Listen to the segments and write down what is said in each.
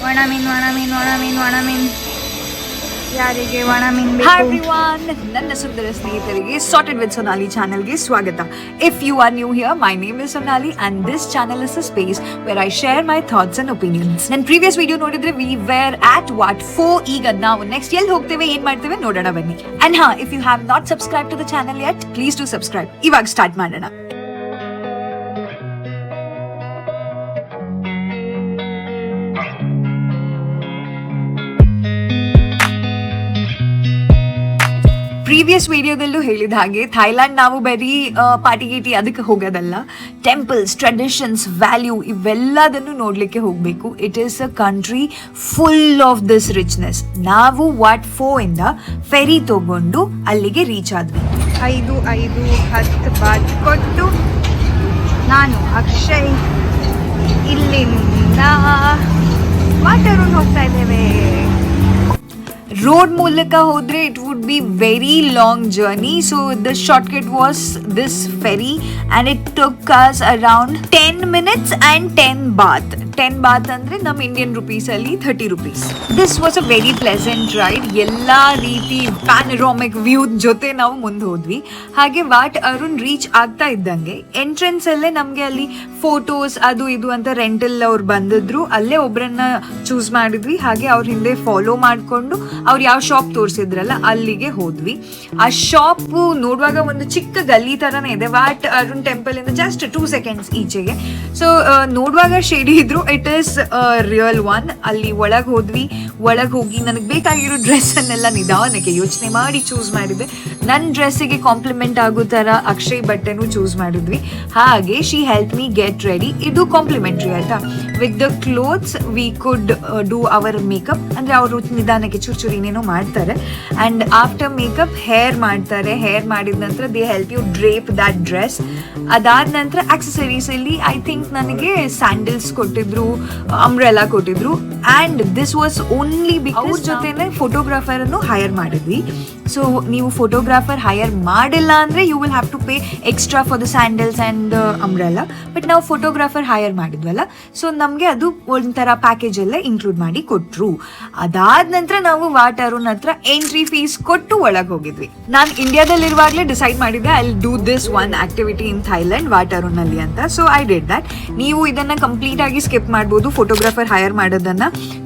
ಒಣ ಮೀನ್ ಯಾರಿಗೆ ಒಣ ಮೀನ್ ಬೇಕು? Hi everyone, ನನ್ನ ಸುಂದರ ಸ್ನೇಹಿತರಿಗೆ ಸಾರ್ಟೆಡ್ ವಿತ್ ಸೊನಾಲಿ ಚಾನೆಲ್ಗೆ ಸ್ವಾಗತ. If you are new here, my name is Sonali and this channel is a space where I share my thoughts and opinions. ನನ್ನ previous video ನೋಡಿದ್ರೆ we were at what 4 ಈಗ ನಾವು next ಎಲ್ಲಿ ಹೋಗ್ತೇವೆ ಏನ್ ಮಾಡ್ತೇವೆ ನೋಡೋಣ ಬನ್ನಿ. And if you have not subscribed to the channel yet, please do subscribe. ಇವಾಗ ಸ್ಟಾರ್ಟ್ ಮಾಡೋಣ. ಪ್ರೀವಿಯಸ್ ವಿಡಿಯೋದಲ್ಲೂ ಹೇಳಿದ ಹಾಗೆ ಥೈಲ್ಯಾಂಡ್ ನಾವು ಬರೀ ಪಾರ್ಟಿ ಗೀಟಿ ಅದಕ್ಕೆ ಹೋಗೋದಲ್ಲ, ಟೆಂಪಲ್ಸ್, ಟ್ರೆಡಿಷನ್ಸ್, ವ್ಯಾಲ್ಯೂ ಇವೆಲ್ಲದನ್ನು ನೋಡಲಿಕ್ಕೆ ಹೋಗಬೇಕು. It is a country full of this richness. ನಾವು ವಾಟ್ 4 ಇಂದ ಫೆರಿ ತಗೊಂಡು ಅಲ್ಲಿಗೆ ರೀಚ್ ಆದ್ವಿ. 5-10 ಬಾತ್ ಕೊಟ್ಟು ನಾನು ಅಕ್ಷಯ್ ಇಲ್ಲಿಂದ ವಾಟರ್ ಹೋಗ್ತಾ ಇದ್ದೇವೆ. ರೋಡ್ ಮೂಲಕ ಹೋದ್ರೆ it would be very long journey. So the shortcut was this ferry and it took us around 10 minutes and 10 baht. 10 baht ಅಂದ್ರೆ ನಮ್ಮ ಇಂಡಿಯನ್ ರುಪೀಸ್ ಅಲ್ಲಿ 30 rupees. This was a very pleasant ride. ಎಲ್ಲಾ ರೀತಿ panoramic view ಜೊತೆ ನಾವು ಮುಂದೆ ಹೋದ್ವಿ. ಹಾಗೆ ವಾಟ್ ಅರುಣ್ ರೀಚ್ ಆಗ್ತಾ ಇದ್ದಂಗೆ ಎಂಟ್ರೆನ್ಸ್ ಅಲ್ಲೇ ನಮ್ಗೆ ಅಲ್ಲಿ ಫೋಟೋಸ್ ಅದು ಇದು ಅಂತ ರೆಂಟಲ್ ಅವ್ರು ಬಂದಿದ್ರು. ಅಲ್ಲೇ ಒಬ್ರನ್ನ ಚೂಸ್ ಮಾಡಿದ್ವಿ. ಹಾಗೆ ಅವ್ರ ಹಿಂದೆ ಫಾಲೋ ಮಾಡ್ಕೊಂಡು ಅವ್ರು ಯಾವ ಶಾಪ್ ತೋರಿಸಿದ್ರಲ್ಲ ಅಲ್ಲಿಗೆ ಹೋದ್ವಿ. ಆ ಶಾಪ್ ನೋಡುವಾಗ ಒಂದು ಚಿಕ್ಕ ಗಲ್ಲಿ ತರನೇ ಇದೆ. ವಾಟ್ ಅರುಣ್ ಟೆಂಪಲ್ ಇಂದ ಜಸ್ಟ್ 2 seconds ಈಚೆಗೆ. ಸೊ ನೋಡುವಾಗ ಶೇಡಿ ಇದ್ರು, ಇಟ್ ಈಸ್ ರಿಯಲ್ ಒನ್. ಅಲ್ಲಿ ಒಳಗೆ ಹೋದ್ವಿ. ಒಳಗೆ ಹೋಗಿ ನನಗೆ ಬೇಕಾಗಿರೋ ಡ್ರೆಸ್ ಅನ್ನೆಲ್ಲ ನಿಧಾನಕ್ಕೆ ಯೋಚನೆ ಮಾಡಿ ಚೂಸ್ ಮಾಡಿದ್ದೆ. ನನ್ನ ಡ್ರೆಸ್ಸಿಗೆ ಕಾಂಪ್ಲಿಮೆಂಟ್ ಆಗೋ ತರ ಅಕ್ಷಯ್ ಬಟ್ಟೆನೂ ಚೂಸ್ ಮಾಡಿದ್ವಿ. ಹಾಗೆ she help me get ready. ಇದು ಕಾಂಪ್ಲಿಮೆಂಟ್ರಿ ಆಯ್ತಾ. With the clothes we could do our makeup. ಅಂದ್ರೆ ಅವರು ನಿಧಾನಕ್ಕೆ ಚೂರು ಏನೇನೋ ಮಾಡ್ತಾರೆ. ಅಂಡ್ ಆಫ್ಟರ್ ಮೇಕಪ್ ಹೇರ್ ಮಾಡ್ತಾರೆ. ಹೇರ್ ಮಾಡಿದ ನಂತರ they help you drape that dress. ಅದಾದ ನಂತರ ಆಕ್ಸೆಸರೀಸ್ ಅಲ್ಲಿ ಐ ಥಿಂಕ್ ನನಗೆ ಸ್ಯಾಂಡಲ್ಸ್ ಕೊಟ್ಟಿದ್ರು, ಅಂಬ್ರೆಲಾ ಕೊಟ್ಟಿದ್ರು. And this was only because ಅವ್ರ ಜೊತೆನೆ ಫೋಟೋಗ್ರಾಫರ್ ಅನ್ನು ಹೈರ್ ಮಾಡಿದ್ವಿ. ಸೊ ನೀವು ಫೋಟೋಗ್ರಾಫರ್ ಹೈರ್ ಮಾಡಿಲ್ಲ ಅಂದ್ರೆ you will have to pay extra for the sandals and umbrella. But ನಾವು ಫೋಟೋಗ್ರಾಫರ್ ಹೈರ್ ಮಾಡಿದ್ವಲ್ಲ, ಸೊ ನಮಗೆ ಅದು ಒಂಥರ ಪ್ಯಾಕೇಜ್ ಎಲ್ಲ ಇನ್ಕ್ಲೂಡ್ ಮಾಡಿ ಕೊಟ್ರು. ಅದಾದ ನಂತರ ನಾವು ವಾಟ್ ಅರುಣ್ ಹತ್ರ ಎಂಟ್ರಿ ಫೀಸ್ ಕೊಟ್ಟು ಒಳಗೆ ಹೋಗಿದ್ವಿ. ನಾನು ಇಂಡಿಯಾದಲ್ಲಿರುವಾಗಲೇ ಡಿಸೈಡ್ ಮಾಡಿದ್ದೆ I will do this one activity in Thailand Wat Arun ಅಲ್ಲಿ ಅಂತ. So I did that. ನೀವು ಇದನ್ನ ಕಂಪ್ಲೀಟ್ ಆಗಿ ಸ್ಕಿಪ್ ಮಾಡ್ಬೋದು ಫೋಟೋಗ್ರಾಫರ್ ಹೈರ್ ಮಾಡೋದನ್ನ.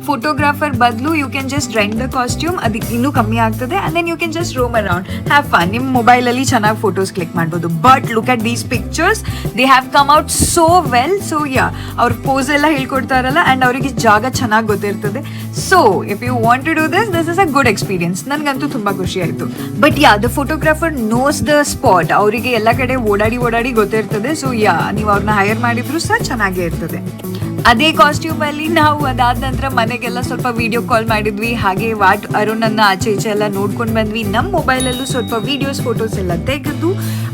ಫೋಟೋಗ್ರಾಫರ್ ಬದಲು you can just rent the costume. ಅದಕ್ಕೆ ಇನ್ನೂ ಕಮ್ಮಿ ಆಗ್ತದೆ. And then you can just roam around, have fun. ನಿಮ್ಮ ಮೊಬೈಲಲ್ಲಿ ಚೆನ್ನಾಗಿ ಫೋಟೋಸ್ ಕ್ಲಿಕ್ ಮಾಡ್ಬೋದು. But look at these pictures, they have come out so well. So yeah, ಅವ್ರ ಪೋಸ್ ಎಲ್ಲ ಹೇಳ್ಕೊಡ್ತಾರಲ್ಲ ಅಂಡ್ ಅವರಿಗೆ ಜಾಗ ಚೆನ್ನಾಗಿ ಗೊತ್ತಿರ್ತದೆ. So if you want to do this is a good experience. ನನಗಂತೂ ತುಂಬಾ ಖುಷಿ ಆಯಿತು. But yeah, the photographer knows the spot. ಅವರಿಗೆ ಎಲ್ಲ ಕಡೆ ಓಡಾಡಿ ಗೊತ್ತಿರ್ತದೆ. ಸೊ ಯಾ, ನೀವು ಅವ್ರನ್ನ ಹೈರ್ ಮಾಡಿದ್ರು ಸಹ ಚೆನ್ನಾಗೇ ಇರ್ತದೆ. ಅದೇ ಕಾಸ್ಟ್ಯೂಮ್ ಅಲ್ಲಿ ನಾವು ಅದಾದ ನಂತರ ಮನೆಗೆಲ್ಲ ಸ್ವಲ್ಪ ವಿಡಿಯೋ ಕಾಲ್ ಮಾಡಿದ್ವಿ. ಹಾಗೆ ವಾಟ್ ಅರುಣ್ ಅನ್ನ ಆಚೆ ಈಚೆ ಎಲ್ಲ ನೋಡ್ಕೊಂಡು ಬಂದ್ವಿ. ನಮ್ಮ ಮೊಬೈಲಲ್ಲೂ ಸ್ವಲ್ಪ ವಿಡಿಯೋಸ್, ಫೋಟೋಸ್ ಎಲ್ಲ ತೆಗೆದು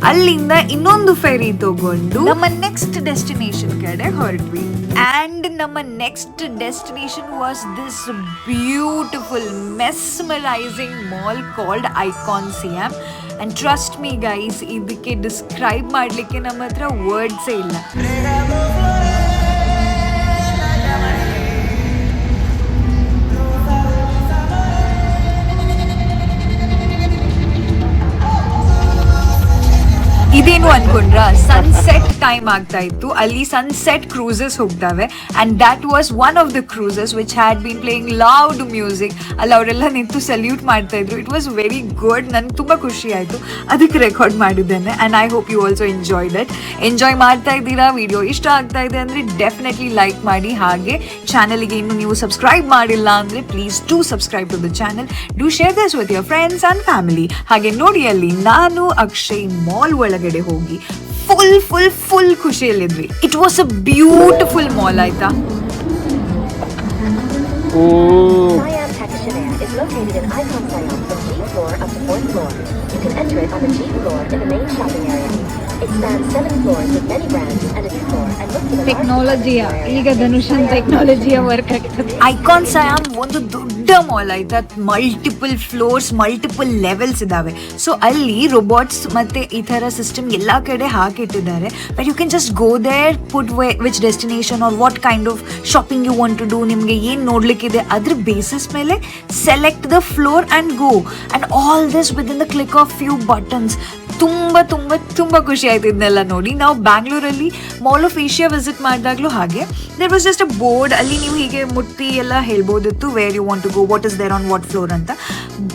ಅಲ್ಲಿಂದ ಇನ್ನೊಂದು ಫೆರಿ ತಗೊಂಡು ನಮ್ಮ ನೆಕ್ಸ್ಟ್ ಡೆಸ್ಟಿನೇಷನ್ ಕಡೆ ಹೊರಟ್ವಿ. ಆ್ಯಂಡ್ ನಮ್ಮ next destination was this beautiful mesmerising mall called icon Siam. And trust me guys, ಇದಕ್ಕೆ ಡಿಸ್ಕ್ರೈಬ್ ಮಾಡಲಿಕ್ಕೆ ನಮ್ಮ ಹತ್ರ ವರ್ಡ್ಸೇ ಇಲ್ಲ. ಇದೇನು ಅನ್ಕೊಂಡ್ರ, ಸನ್ಸೆಟ್ ಟೈಮ್ ಆಗ್ತಾ ಇತ್ತು. ಅಲ್ಲಿ ಸನ್ಸೆಟ್ ಕ್ರೂಸಸ್ ಹೋಗ್ತವೆ and that was one of the cruises which had been playing loud music. ಅಲ್ಲಿ ಅವರೆಲ್ಲ ನಿಂತು ಸಲ್ಯೂಟ್ ಮಾಡ್ತಾ ಇದ್ರು. It was very good. ನನ್ಗೆ ತುಂಬ ಖುಷಿ ಆಯಿತು. ಅದಕ್ಕೆ ರೆಕಾರ್ಡ್ ಮಾಡಿದ್ದೇನೆ. And I hope you also enjoy that. Enjoy ಮಾಡ್ತಾ ಇದ್ದೀರಾ? ವಿಡಿಯೋ ಇಷ್ಟ ಆಗ್ತಾ ಇದೆ ಅಂದರೆ ಡೆಫಿನೆಟ್ಲಿ ಲೈಕ್ ಮಾಡಿ. ಹಾಗೆ ಚಾನಲ್ಗೆ ಇನ್ನು ನೀವು ಸಬ್ಸ್ಕ್ರೈಬ್ ಮಾಡಿಲ್ಲ ಅಂದರೆ please do subscribe to the channel. Do share this with your friends and family. ಹಾಗೆ ನೋಡಿ, ಅಲ್ಲಿ ನಾನು ಅಕ್ಷಯ್ ಮಾಲ್ ಒಳಗಡೆ ಹೋಗಿ ಫುಲ್ ಖುಷಿಯಲ್ಲಿದ್ವಿ. It was a beautiful mall ಆಯ್ತಾ. Siam Takashimaya is located in Icon Siam from G floor up to 4th floor. You can enter it on the G floor in the main shopping area. It spans 7 floors with many brands and a new floor and look to the ಟೆಕ್ನಾಲಜಿಯ ಈಗ ಧನುಷನ್ ಟೆಕ್ನಾಲಜಿಯ work ಆಗ್ತದೆ. Icon ಸಯಾಮ್ ಒಂದು ದೊಡ್ಡ mall ಆಯ್ತಾ, multiple floors, multiple levels ಇದಾವೆ. So ಅಲ್ಲಿ robots ಮತ್ತೆ ಈ ತರ ಸಿಸ್ಟಮ್ ಎಲ್ಲ ಕಡೆ ಹಾಕಿಟ್ಟಿದ್ದಾರೆ. But you can just go there, put which destination or what kind of shopping you want to do, ನಿಮಗೆ ಏನು ನೋಡ್ಲಿಕ್ಕಿದೆ ಅದ್ರ ಬೇಸಿಸ್ ಮೇಲೆ select the floor and go, and all this within the click of few buttons. ತುಂಬ ತುಂಬ ತುಂಬ ಖುಷಿ ಆಯ್ತು ಇದನ್ನೆಲ್ಲ ನೋಡಿ. ನಾವು ಬ್ಯಾಂಗ್ಳೂರಲ್ಲಿ ಮಾಲ್ ಆಫ್ ಏಷ್ಯಾ ವಿಸಿಟ್ ಮಾಡಿದಾಗಲೂ ಹಾಗೆ there was just a board, ಅಲ್ಲಿ ನೀವು ಹೀಗೆ ಮುಟ್ಟಿ ಎಲ್ಲ ಹೇಳ್ಬೋದಿತ್ತು where you want to go, what is there on what floor ಅಂತ.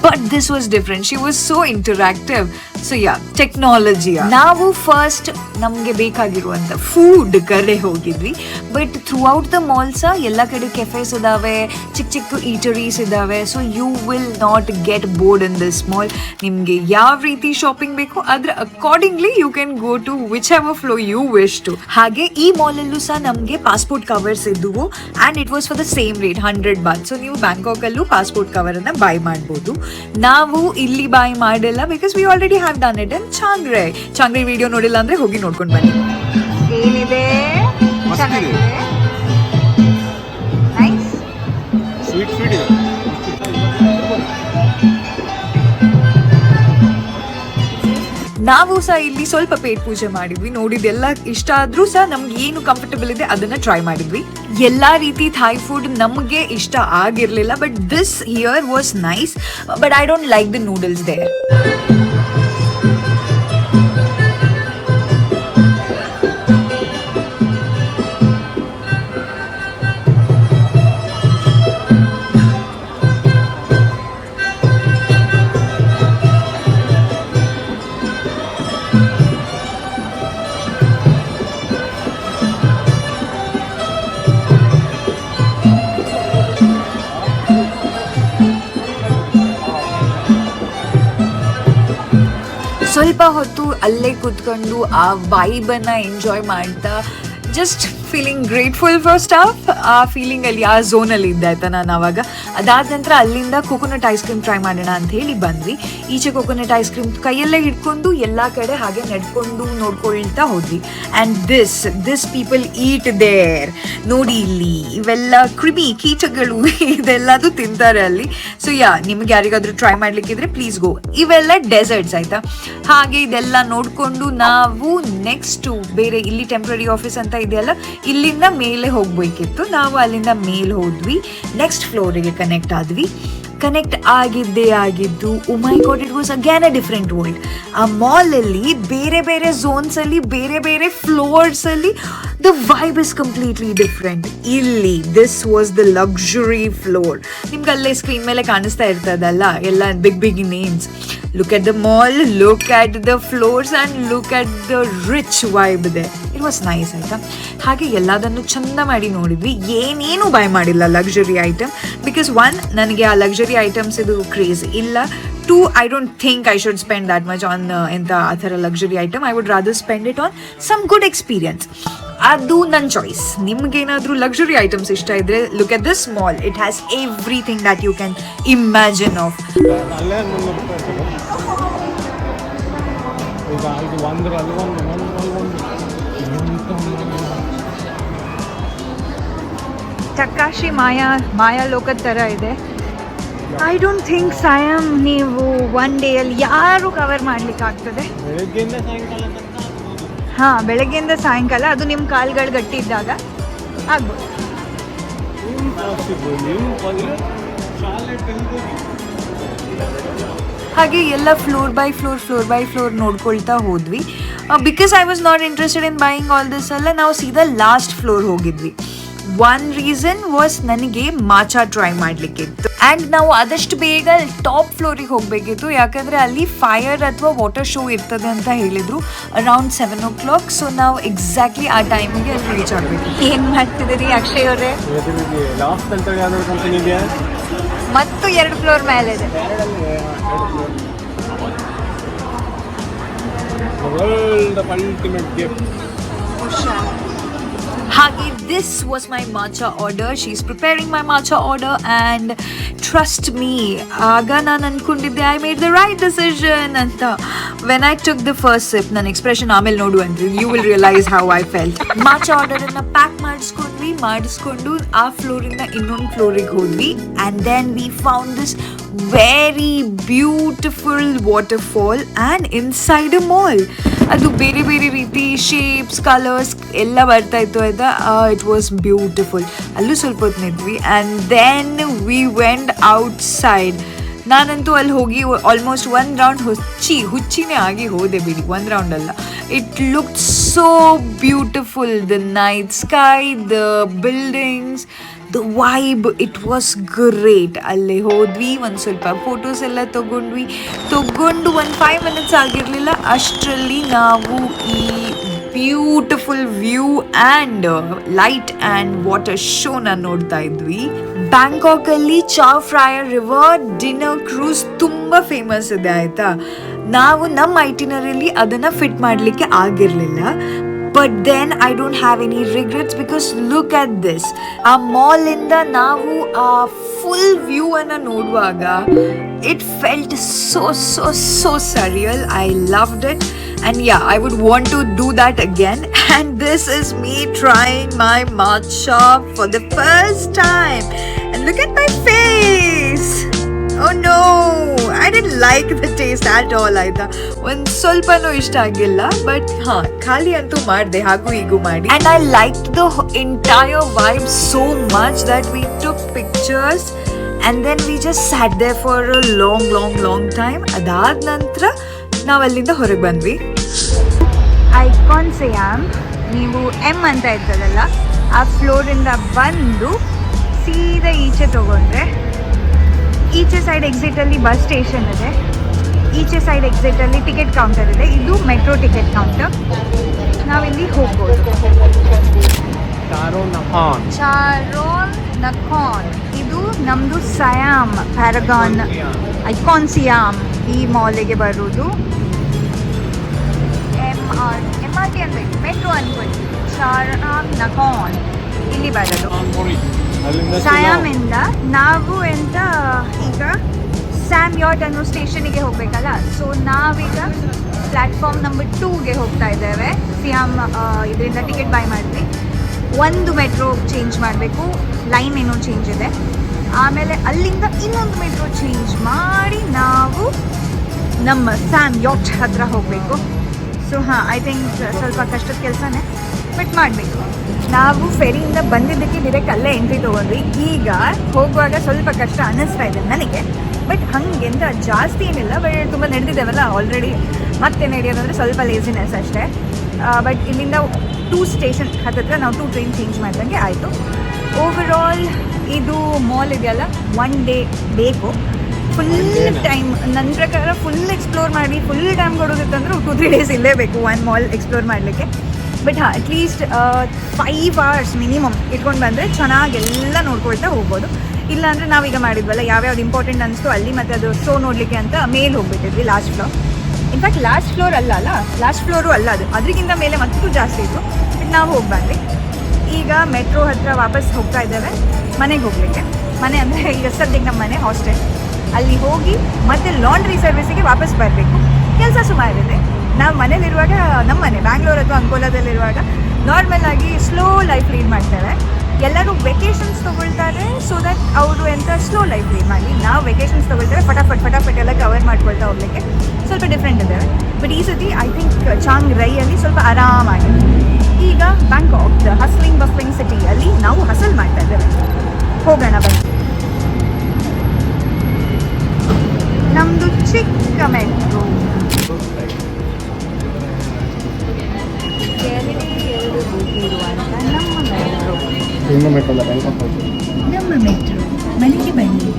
But this was different, she was so interactive. So yeah, ಟೆಕ್ನಾಲಜಿಯ ನಾವು ಫಸ್ಟ್ ನಮಗೆ ಬೇಕಾಗಿರುವಂಥ ಫುಡ್ ಕಡೆ ಹೋಗಿದ್ವಿ. But throughout the malls ಎಲ್ಲ ಕಡೆ ಕೆಫೆಸ್ ಇದ್ದಾವೆ, ಚಿಕ್ಕ ಚಿಕ್ಕ ಈಟರೀಸ್ ಇದ್ದಾವೆ. So you will not get bored in this mall. ನಿಮಗೆ ಯಾವ ರೀತಿ ಶಾಪಿಂಗ್ ಬೇಕು ಅದ್ರ accordingly you can go to whichever flow you wish to. ಹಾಗೆ ಈ ಮಾಲಲ್ಲೂ ಸಹ ನಮಗೆ ಪಾಸ್ಪೋರ್ಟ್ ಕವರ್ಸ್ ಇದ್ದವು and it was for the same rate 100 baht. So ನೀವು ಬ್ಯಾಂಕಾಕಲ್ಲೂ ಪಾಸ್ಪೋರ್ಟ್ ಕವರನ್ನು ಬೈ ಮಾಡ್ಬೋದು. ನಾವು ಇಲ್ಲಿ ಬೈ ಮಾಡಿಲ್ಲ because we already have done it in Chiang Rai. Chiang Rai video ನೋಡಿಲ್ಲ ಅಂದರೆ ಹೋಗಿ ನೋಡ್ಕೊಂಡು ಬನ್ನಿ. ಏನಿದೆ ಚೆನ್ನಾಗಿದೆ, ನೈಸ್ ಸ್ವೀಟ್ ಇದೆ. ನಾವು ಸಹ ಇಲ್ಲಿ ಸ್ವಲ್ಪ ಪೇಟ್ ಪೂಜೆ ಮಾಡಿದ್ವಿ. ನೋಡಿದ್ದೆಲ್ಲ ಇಷ್ಟ ಆದ್ರೂ ಸಹ ನಮ್ಗೆ ಏನು ಕಂಫರ್ಟಬಲ್ ಇದೆ ಅದನ್ನ ಟ್ರೈ ಮಾಡಿದ್ವಿ. ಎಲ್ಲಾ ರೀತಿ ಥಾಯ್ ಫುಡ್ ನಮಗೆ ಇಷ್ಟ ಆಗಿರ್ಲಿಲ್ಲ, but this here was nice. But I don't like the noodles there. ಸ್ವಲ್ಪ ಹೊತ್ತು ಅಲ್ಲೇ ಕೂತ್ಕೊಂಡು ಆ ವೈಬನ್ನು ಎಂಜಾಯ್ ಮಾಡ್ತಾ just feeling grateful for staff. ಆ ಫೀಲಿಂಗಲ್ಲಿ ಆ ಝೋನಲ್ಲಿ ಇದ್ದೆ ಆಯ್ತಾ ನಾನು ಆವಾಗ. ಅದಾದ ನಂತರ ಅಲ್ಲಿಂದ ಕೋಕೋನಟ್ ಐಸ್ ಕ್ರೀಮ್ ಟ್ರೈ ಮಾಡೋಣ ಅಂತ ಹೇಳಿ ಬಂದ್ವಿ. ಈಚೆ ಕೋಕೋನಟ್ ಐಸ್ ಕ್ರೀಮ್ ಕೈಯಲ್ಲೇ ಹಿಡ್ಕೊಂಡು ಎಲ್ಲ ಕಡೆ ಹಾಗೆ ನಡ್ಕೊಂಡು ನೋಡ್ಕೊಳ್ತಾ ಹೋದ್ವಿ. And this people eat there. ನೋಡಿ ಇಲ್ಲಿ ಇವೆಲ್ಲ ಕ್ರಿಮಿ ಕೀಟಗಳು ಇದೆಲ್ಲದು ತಿಂತಾರೆ ಅಲ್ಲಿ. ಸೊ ನಿಮ್ಗೆ ಯಾರಿಗಾದ್ರೂ ಟ್ರೈ ಮಾಡ್ಲಿಕ್ಕಿದ್ರೆ ಪ್ಲೀಸ್ ಗೋ. ಇವೆಲ್ಲ ಡೆಸರ್ಟ್ಸ್ ಆಯ್ತಾ. ಹಾಗೆ ಇದೆಲ್ಲ ನೋಡಿಕೊಂಡು ನಾವು ನೆಕ್ಸ್ಟು ಬೇರೆ ಇಲ್ಲಿ ಟೆಂಪ್ರರಿ ಆಫೀಸ್ ಅಂತ ಇದೆಯಲ್ಲ, ಇಲ್ಲಿಂದ ಮೇಲೆ ಹೋಗ್ಬೇಕಿತ್ತು. ನಾವು ಅಲ್ಲಿಂದ ಮೇಲೆ ಹೋದ್ವಿ, ನೆಕ್ಸ್ಟ್ ಫ್ಲೋರಿಗೆ ಕನೆಕ್ಟ್ ಆದ್ವಿ. ಕನೆಕ್ಟ್ ಆಗಿದ್ದು oh my god, it was again a different world. ಆ ಮಾಲಲ್ಲಿ ಬೇರೆ ಬೇರೆ ಝೋನ್ಸಲ್ಲಿ ಬೇರೆ ಬೇರೆ ಫ್ಲೋರ್ಸಲ್ಲಿ the vibe is completely different. ಇಲ್ಲಿ this was the luxury floor. ನಿಮ್ಗೆ ಅಲ್ಲೇ ಸ್ಕ್ರೀನ್ ಮೇಲೆ ಕಾಣಿಸ್ತಾ ಇರ್ತದಲ್ಲ ಎಲ್ಲ big names. Look at the mall, look at the floors and look at the rich vibe ಇದೆ. ಇಟ್ ವಾಸ್ ನೈಸ್ ಆಯಿತಾ. ಹಾಗೆ ಎಲ್ಲದನ್ನು ಚಂದ ಮಾಡಿ ನೋಡಿದ್ವಿ. ಏನೇನು ಬೈ ಮಾಡಿಲ್ಲ ಲಕ್ಸುರಿ ಐಟಮ್, ಬಿಕಾಸ್ ಒನ್, ನನಗೆ ಆ ಲಕ್ಸುರಿ ಐಟಮ್ಸ್ ಇದು ಕ್ರೇಜ್ ಇಲ್ಲ. 2, I don't think I should spend that much on ಆ ಥರ luxury item. I would rather spend it on some good experience. ಅದು ನನ್ನ ಚಾಯ್ಸ್. ನಿಮ್ಗೇನಾದರೂ ಲಕ್ಸುರಿ ಐಟಮ್ಸ್ ಇಷ್ಟ ಇದ್ರೆ look at this mall. It has everything that you can imagine of. Takashi ಮಾಯಾ ಲೋಕದ ಥರ ಇದೆ. ಐ ಡೋಂಟ್ ಥಿಂಕ್ ಸಾಯಂ ನೀವು ಒನ್ ಡೇಯಲ್ಲಿ ಯಾರು ಕವರ್ ಮಾಡ್ಲಿಕ್ಕೆ ಆಗ್ತದೆ. ಬೆಳಗ್ಗೆಯಿಂದ ಸಾಯಂಕಾಲ, ಅದು ನಿಮ್ಮ ಕಾಲ್ಗಳು ಗಟ್ಟಿ ಇದ್ದಾಗ ಆಗ್ಬೋದು. ಹಾಗೆ ಎಲ್ಲ ಫ್ಲೋರ್ ಬೈ ಫ್ಲೋರ್ ನೋಡ್ಕೊಳ್ತಾ ಹೋದ್ವಿ. Because I was not interested in buying all this ಎಲ್ಲ, ನಾವು ಸೀದಾ ಲಾಸ್ಟ್ ಫ್ಲೋರ್ ಹೋಗಿದ್ವಿ. ಒನ್ ರೀಸನ್ ವಾಸ್ ನನಗೆ ಮಾಚಾ ಟ್ರೈ ಮಾಡಲಿಕ್ಕಿತ್ತು. ಆ್ಯಂಡ್ ನಾವು ಆದಷ್ಟು ಬೇಗ ಟಾಪ್ ಫ್ಲೋರಿಗೆ ಹೋಗಬೇಕಿತ್ತು, ಯಾಕಂದರೆ ಅಲ್ಲಿ ಫೈರ್ ಅಥವಾ ವಾಟರ್ ಶೋ ಇರ್ತದೆ ಅಂತ ಹೇಳಿದರು ಅರೌಂಡ್ 7 o'clock. ಸೊ ನಾವು ಎಕ್ಸಾಕ್ಟ್ಲಿ ಆ ಟೈಮಿಗೆ ಅಲ್ಲಿ ರೀಚ್ ಆಗಬೇಕು. ಏನು ಮಾಡ್ತಿದ್ದೀರಿ ಅಕ್ಷಯ್ ಅವರೇ? ಮತ್ತು 2 ಫ್ಲೋರ್ ಮೇಲೆ ಇದೆ. Hagi, this was my matcha order. She's preparing my matcha order, and trust me, aga nan ankondidde I made the right decision anta. When I took the first sip, nan expression ಆಮೇಲೆ ನೋಡು ಅಂದ್ರೆ you will realize how I felt. matcha order ಅನ್ನ pack ಮಾಡಿಸ್ಕೊಂಡು ಆ floor ಇಂದ ಇನ್ನೊಂದು ಫ್ಲೋರಿಗೆ ಹೋದ್ವಿ, and then we found this very beautiful waterfall and inside a mall. ಅದು ಬೇರೆ ಬೇರೆ ರೀತಿ ಶೇಪ್ಸ್ ಕಲರ್ಸ್ ಎಲ್ಲ ಬರ್ತಾ ಇತ್ತು ಆಯ್ತಾ. It was beautiful. ಅಲ್ಲೂ ಸ್ವಲ್ಪ ಹೊತ್ತು ನಿಂತ್ವಿ, and then we went outside. ನಾನಂತೂ ಅಲ್ಲಿ ಹೋಗಿ ಆಲ್ಮೋಸ್ಟ್ 1 ರೌಂಡ್ ಹುಚ್ಚಿನೇ ಆಗಿ ಹೋದೆ ಬಿಡಿ, 1 ರೌಂಡ್ ಅಲ್ಲ. It looked so beautiful, the night sky, the buildings, the vibe, it was great. ಅಲ್ಲೇ ಹೋದ್ವಿ, ಒಂದು ಸ್ವಲ್ಪ ಫೋಟೋಸ್ ಎಲ್ಲ ತಗೊಂಡು ಒಂದು 5 ಮಿನಿಟ್ಸ್ ಆಗಿರಲಿಲ್ಲ ಅಷ್ಟರಲ್ಲಿ ನಾವು ಈ beautiful view and light and water ಶೋನ ನೋಡ್ತಾ ಇದ್ವಿ. ಬ್ಯಾಂಕಾಕಲ್ಲಿ Chao Phraya river dinner cruise ತುಂಬ ಫೇಮಸ್ ಇದೆ ಆಯಿತಾ. ನಾವು ನಮ್ಮ ಐಟಿನರಲ್ಲಿ ಅದನ್ನು ಫಿಟ್ ಮಾಡಲಿಕ್ಕೆ ಆಗಿರಲಿಲ್ಲ. But then I don't have any regrets because look at this. ಆ ಮಾಲಿಂದ ನಾವು ಆ ಫುಲ್ ವ್ಯೂ ಅನ್ನು ನೋಡುವಾಗ it felt so surreal. I loved it, and yeah, I would want to do that again. And this is me trying my matcha for the first time, and look at my face. Oh no, I didn't like the taste at all ಆಯ್ತಾ. ಒಂದು ಸ್ವಲ್ಪನೂ ಇಷ್ಟ ಆಗಿಲ್ಲ, but ಖಾಲಿ ಅಂತೂ ಮಾಡಿದೆ ಹಾಗೂ ಹೀಗೂ ಮಾಡಿ. And I liked the entire vibe so much that we took pictures and then we just sat there for a long time. ಅದಾದ ನಂತರ ನಾವು ಅಲ್ಲಿಂದ ಹೊರಗೆ ಬಂದ್ವಿ. ಐಕಾನ್ ಸಿಯಾಮ್, ನೀವು ಎಮ್ ಅಂತ ಇರ್ತದಲ್ಲ ಆ ಫ್ಲೋರಿಂದ ಬಂದು ಸೀದಾ ಈಚೆ ತಗೊಂಡ್ರೆ ಈಚೆ ಸೈಡ್ ಎಕ್ಸಿಟಲ್ಲಿ ಬಸ್ ಸ್ಟೇಷನ್ ಇದೆ, ಈಚೆ ಸೈಡ್ ಎಕ್ಸಿಟಲ್ಲಿ ಟಿಕೆಟ್ ಕೌಂಟರ್ ಇದೆ. ಇದು ಮೆಟ್ರೋ ಟಿಕೆಟ್ ಕೌಂಟರ್. ನಾವಿಲ್ಲಿ ಹೋಗ್ಬೋದು. ಚಾರೋನ್ ನಖಾನ್, ಇದು ನಮ್ಮದು ಸಯಾಮ್ ಪ್ಯಾರಗಾನ್ ಐಕಾನ್ ಸಿಯಾಮ್ ಈ ಮಾಲಿಗೆ ಬರೋದು. MRT ಅನ್ಬೇಕು, ಮೆಟ್ರೋ ಅನ್ಕೊಳ್ಳಿ. ಚಾರೋನ್ ನಖಾನ್ ಇಲ್ಲಿ ಬರೋದು. ಸಯಾಮಿಂದ ನಾವು ಎಂತ ಈಗ ಸ್ಯಾಮ್ ಯಾಟ್ ಅನ್ನೋ ಸ್ಟೇಷನಿಗೆ ಹೋಗ್ಬೇಕಲ್ಲ, ಸೊ ನಾವೀಗ ಪ್ಲ್ಯಾಟ್ಫಾರ್ಮ್ ನಂಬರ್ 2ಗೆ ಹೋಗ್ತಾ ಇದ್ದೇವೆ. ಸಿಯಾಮ್ ಇದರಿಂದ ಟಿಕೆಟ್ ಬೈ ಮಾಡಿದ್ವಿ. ಒಂದು ಮೆಟ್ರೋ ಚೇಂಜ್ ಮಾಡಬೇಕು, ಲೈನ್ ಏನೋ ಚೇಂಜ್ ಇದೆ. ಆಮೇಲೆ ಅಲ್ಲಿಂದ ಇನ್ನೊಂದು ಮೆಟ್ರೋ ಚೇಂಜ್ ಮಾಡಿ ನಾವು ನಮ್ಮ ಸ್ಯಾಮ್ ಯಾಟ್ ಹತ್ರ ಹೋಗಬೇಕು. ಸೊ ಐ ಥಿಂಕ್ ಸ್ವಲ್ಪ ಕಷ್ಟದ ಕೆಲಸನೇ, ಬಟ್ ಮಾಡಬೇಕು. ನಾವು ಫೆರಿಯಿಂದ ಬಂದಿದ್ದಕ್ಕೆ ಡೈರೆಕ್ಟ್ ಅಲ್ಲೇ ಎಂಟ್ರಿ ತೊಗೊಂಡ್ವಿ. ಈಗ ಹೋಗುವಾಗ ಸ್ವಲ್ಪ ಕಷ್ಟ ಅನ್ನಿಸ್ತಾ ಇದೆ ನನಗೆ, ಬಟ್ ಹಂಗೆಂತ ಜಾಸ್ತಿ ಏನಿಲ್ಲ. ಬಟ್ ತುಂಬ ನಡೆದಿದ್ದೇವಲ್ಲ ಆಲ್ರೆಡಿ, ಮತ್ತೆ ನಡೆಯೋದಂದರೆ ಸ್ವಲ್ಪ ಲೇಸಿನೆಸ್ ಅಷ್ಟೇ. ಬಟ್ ಇಲ್ಲಿಂದ 2 ಸ್ಟೇಷನ್ ಹತ್ತಿರ ನಾವು 2 ಟ್ರೈನ್ ಚೇಂಜ್ ಮಾಡ್ದಂಗೆ ಆಯಿತು. ಓವರಾಲ್ ಇದು ಮಾಲ್ ಇದೆಯಲ್ಲ 1 ಡೇ ಬೇಕು. ಫುಲ್ ಟೈಮ್ ನನ್ನ ಪ್ರಕಾರ ಫುಲ್ ಎಕ್ಸ್ಪ್ಲೋರ್ ಮಾಡಿ ಫುಲ್ ಟೈಮ್ ಕೊಡೋದಿತ್ತಂದ್ರೆ 2-3 ಡೇಸ್ ಇಲ್ಲೇ ಬೇಕು ಒಂದು ಮಾಲ್ ಎಕ್ಸ್ಪ್ಲೋರ್ ಮಾಡಲಿಕ್ಕೆ. ಬಟ್ ಅಟ್ಲೀಸ್ಟ್ 5 hours ಮಿನಿಮಮ್ ಇಟ್ಕೊಂಡು ಬಂದರೆ ಚೆನ್ನಾಗೆಲ್ಲ ನೋಡ್ಕೊಳ್ತಾ ಹೋಗ್ಬೋದು. ಇಲ್ಲಾಂದರೆ ನಾವೀಗ ಮಾಡಿದ್ವಲ್ಲ ಯಾವ್ಯಾವ್ದು ಇಂಪಾರ್ಟೆಂಟ್ ಅನಿಸ್ತು ಅಲ್ಲಿ, ಮತ್ತು ಅದು ಶೋ ನೋಡಲಿಕ್ಕೆ ಅಂತ ಮೇಲೆ ಹೋಗ್ಬಿಟ್ಟಿದ್ವಿ last floor. In fact last floor ಅಲ್ಲ, ಅದು ಅದಕ್ಕಿಂತ ಮೇಲೆ ಮತ್ತೂ ಜಾಸ್ತಿ ಇತ್ತು. ಬಟ್ ನಾವು ಹೋಗಿ ಬಂದ್ವಿ. ಈಗ ಮೆಟ್ರೋ ಹತ್ರ ವಾಪಸ್ ಹೋಗ್ತಾ ಇದ್ದೇವೆ ಮನೆಗೆ ಹೋಗಲಿಕ್ಕೆ. ಮನೆ ಅಂದರೆ ಈಗ ಸದ್ಯಕ್ಕೆ ನಮ್ಮ ಮನೆ ಹಾಸ್ಟೆಲ್. ಅಲ್ಲಿ ಹೋಗಿ ಮತ್ತೆ ಲಾಂಡ್ರಿ ಸರ್ವಿಸಿಗೆ ವಾಪಸ್ ಬರಬೇಕು. ಕೆಲಸ ಸುಮಾರಿದೆ. ನಾವು ಮನೇಲಿರುವಾಗ ನಮ್ಮ ಮನೆ ಬ್ಯಾಂಗ್ಳೂರ್ ಅಥವಾ ಅಂಕೋಲಾದಲ್ಲಿರುವಾಗ ನಾರ್ಮಲ್ ಆಗಿ ಸ್ಲೋ ಲೈಫ್ ಲೀಡ್ ಮಾಡ್ತೇವೆ. ಎಲ್ಲರೂ ವೆಕೇಷನ್ಸ್ ತೊಗೊಳ್ತಾರೆ ಸೊ ದಟ್ ಅವರು ಎಂತ ಸ್ಲೋ ಲೈಫ್ ಲೀಡ್ ಮಾಡಿ. ನಾವು ವೆಕೇಷನ್ಸ್ ತೊಗೊಳ್ತಾರೆ ಫಟಾಫಟ್ ಎಲ್ಲ ಕವರ್ ಮಾಡ್ಕೊಳ್ತಾ ಹೋಗ್ಲಿಕ್ಕೆ. ಸ್ವಲ್ಪ ಡಿಫ್ರೆಂಟ್ ಇದ್ದಾವೆ. ಬಟ್ ಈ ಸತಿ ಐ ಥಿಂಕ್ ಚಾಂಗ್ ರೈಯಲ್ಲಿ ಸ್ವಲ್ಪ ಆರಾಮಾಗಿದೆ. ಈಗ ಬ್ಯಾಂಕಾಕ್ ದ ಹಸ್ಲಿಂಗ್ ಬಫ್ಲಿಂಗ್ ಸಿಟಿಯಲ್ಲಿ ನಾವು ಹಸಲ್ ಮಾಡ್ತಾ ಇದ್ದೇವೆ. ಹೋಗೋಣ ಬನ್ನಿ. ನಮ್ಮದು ಚಿಕ್ಕ ಮೆಟ್ರೋ. ನಮ್ಮ ಮೆಟ್ರೋ ಮನೆಗೆ ಬನ್ನಿ.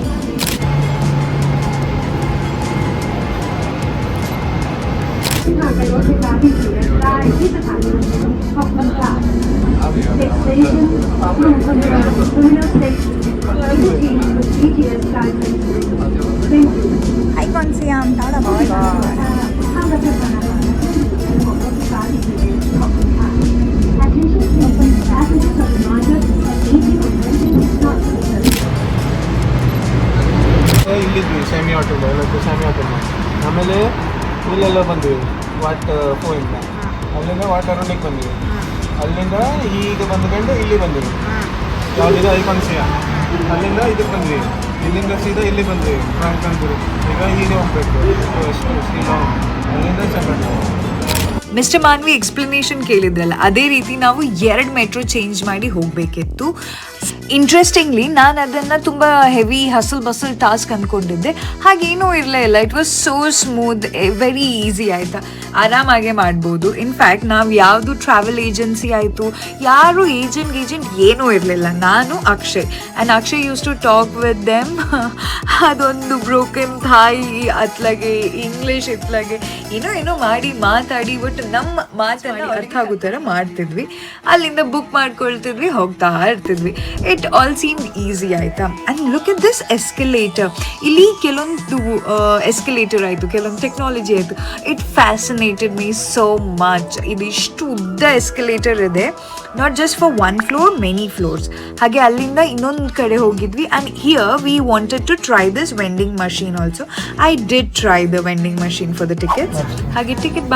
ಐಕಾನ್ ಸಿಯಾಮ್ ತಾಳ ಬಾಯ್. Attention, ಇಲ್ಲಿದ್ವಿ ಸೆಮಿ ಹೋಟೆಲ್ ಎಲ್ಲದ್ದು ಸೆಮಿ ಹೋಟೆಲ್. ಆಮೇಲೆ ಇಲ್ಲೆಲ್ಲ ಬಂದ್ವಿ ಫೋಯಿಂದ. ಅಲ್ಲಿಂದ ವಾಟರ್ ರೋಡಿಗೆ ಬಂದ್ವಿ. ಅಲ್ಲಿಂದ ಈಗ ಬಂದ್ಕೊಂಡು ಇಲ್ಲಿ ಬಂದ್ವಿ. ಯಾವುದಿದೆ ಐಕಾನ್ಸಿಯಾ. ಅಲ್ಲಿಂದ ಇದಕ್ಕೆ ಬಂದ್ವಿ. ಇಲ್ಲಿಂದ ಸೀದಾ ಇಲ್ಲಿ ಬಂದ್ವಿ ಕಾಣ್ಕೊಂಡ್ರು. ಈಗ ಹೀಗೆ ಹೋಗ್ಬೇಕು ಎಷ್ಟು ಶ್ರೀಲಾಂಗ್. ಅಲ್ಲಿಂದ ಚೆನ್ನೈ. ಮಿಸ್ಟರ್ ಮಾನ್ವಿ ಎಕ್ಸ್ಪ್ಲನೇಷನ್ ಕೇಳಿದ್ರಲ್ಲ, ಅದೇ ರೀತಿ ನಾವು 2 ಮೆಟ್ರೋ ಚೇಂಜ್ ಮಾಡಿ ಹೋಗಬೇಕಿತ್ತು. ಇಂಟ್ರೆಸ್ಟಿಂಗ್ಲಿ ನಾನು ಅದನ್ನು ತುಂಬ ಹೆವಿ ಹಸಲ್ ಟಾಸ್ಕ್ ಅಂದ್ಕೊಂಡಿದ್ದೆ. ಹಾಗೇನೂ ಇರಲಿಲ್ಲ. It was so smooth, very easy ಆಯಿತಾ, ಆರಾಮಾಗೆ ಮಾಡ್ಬೋದು. ಇನ್ಫ್ಯಾಕ್ಟ್ ನಾವು ಯಾವುದು ಟ್ರಾವೆಲ್ ಏಜೆನ್ಸಿ ಆಯಿತು, ಯಾರು ಏಜೆಂಟ್ ಏನೂ ಇರಲಿಲ್ಲ. ನಾನು Akshay used to talk with them. ಅದೊಂದು ಬ್ರೋಕನ್ ಥಾಯಿ ಅತ್ಲಾಗೆ, ಇಂಗ್ಲೀಷ್ ಇತ್ಲಾಗೆ ಏನೋ ಮಾತಾಡಿ ಬಟ್ ನಮ್ಮ ಮಾತನ್ನು ಅರ್ಥ ಆಗೋ ಥರ ಮಾಡ್ತಿದ್ವಿ. ಅಲ್ಲಿಂದ ಬುಕ್ ಮಾಡ್ಕೊಳ್ತಿದ್ವಿ, ಹೋಗ್ತಾ ಇರ್ತಿದ್ವಿ. ಇಟ್ ಆಲ್ ಸೀಮ್ಡ್ ಈಸಿ ಆಯಿತಾ. And look at this escalator. ಇಲ್ಲಿ ಕೆಲವೊಂದು ಎಸ್ಕಲೇಟರ್ ಆಯಿತು, ಕೆಲವೊಂದು ಟೆಕ್ನಾಲಜಿ ಆಯಿತು. It fascinated me so much. ಇದು ಇಷ್ಟು ಉದ್ದ ಎಸ್ಕಲೇಟರ್ ಇದೆ, not just for 1 floor, many floors. ಹಾಗೆ ಅಲ್ಲಿಂದ ಇನ್ನೊಂದು ಕಡೆ ಹೋಗಿದ್ವಿ. And here we wanted to try this vending machine also. I did try the vending machine for the tickets. ಹಾಗೆ ಟಿಕೆಟ್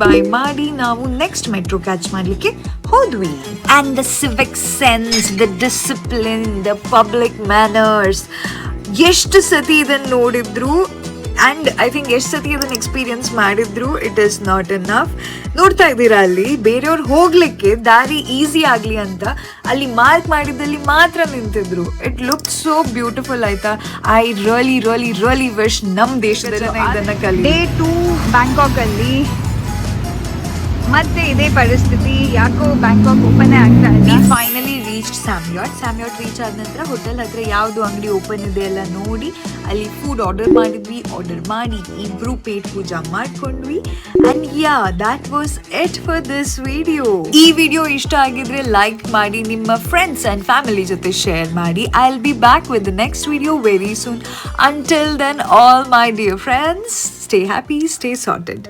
ಬೈ ಮಾಡಿ ನಾವು ನೆಕ್ಸ್ಟ್ ಮೆಟ್ರೋ ಕ್ಯಾಚ್ ಮಾಡಲಿಕ್ಕೆ ಹೋದ್ವಿ. And the Civic sense, the discipline, the public manners, ಎಷ್ಟು ಸತಿ ಇದನ್ನು ನೋಡಿದ್ರು and I think ಎಷ್ಟು ಸತಿ ಅದನ್ನು ಎಕ್ಸ್ಪೀರಿಯನ್ಸ್ ಮಾಡಿದ್ರು, ಇಟ್ ಈಸ್ ನಾಟ್ ಎನಫ್. ನೋಡ್ತಾ ಇದ್ದೀರಾ ಅಲ್ಲಿ ಬೇರೆಯವ್ರು ಹೋಗ್ಲಿಕ್ಕೆ ದಾರಿ ಈಸಿ ಆಗಲಿ ಅಂತ ಅಲ್ಲಿ ಮಾರ್ಕ್ ಮಾಡಿದ್ದಲ್ಲಿ ಮಾತ್ರ ನಿಂತಿದ್ರು. ಇಟ್ ಲುಕ್ ಸೋ ಬ್ಯೂಟಿಫುಲ್ ಆಯ್ತಾ. ಐ ರಿಯಲಿ ವಿಶ್ ನಮ್ಮ ದೇಶದಲ್ಲಿ ಇದನ್ನು ಕಲಿ. ಡೇ 2 ಬ್ಯಾಂಕಾಕಲ್ಲಿ ಮತ್ತೆ ಇದೇ ಪರಿಸ್ಥಿತಿ. ಯಾಕೋ ಬ್ಯಾಂಕಾಕ್ ಓಪನ್ ಆಗ್ತಾ ಇಲ್ಲ. ಫೈನಲಿ ರೀಚ್ ಸ್ಯಾಮ್ಯಾಟ್ ರೀಚ್ ಆದ ನಂತರ ಹೋಟೆಲ್ ಹತ್ರ ಯಾವುದು ಅಂಗಡಿ ಓಪನ್ ಇದೆ ಎಲ್ಲ ನೋಡಿ ಅಲ್ಲಿ ಫುಡ್ ಆರ್ಡರ್ ಮಾಡಿ ಇಬ್ರು ಪೇಟ್ ಪೂಜಾ ಮಾಡ್ಕೊಂಡ್ವಿ. And yeah, that was it for this video. ಈ ವಿಡಿಯೋ ಇಷ್ಟ ಆಗಿದ್ರೆ ಲೈಕ್ ಮಾಡಿ, ನಿಮ್ಮ ಫ್ರೆಂಡ್ಸ್ ಅಂಡ್ ಫ್ಯಾಮಿಲಿ ಜೊತೆ ಶೇರ್ ಮಾಡಿ. I will be back with the next video very soon. Until then, all my dear friends, stay happy, stay sorted.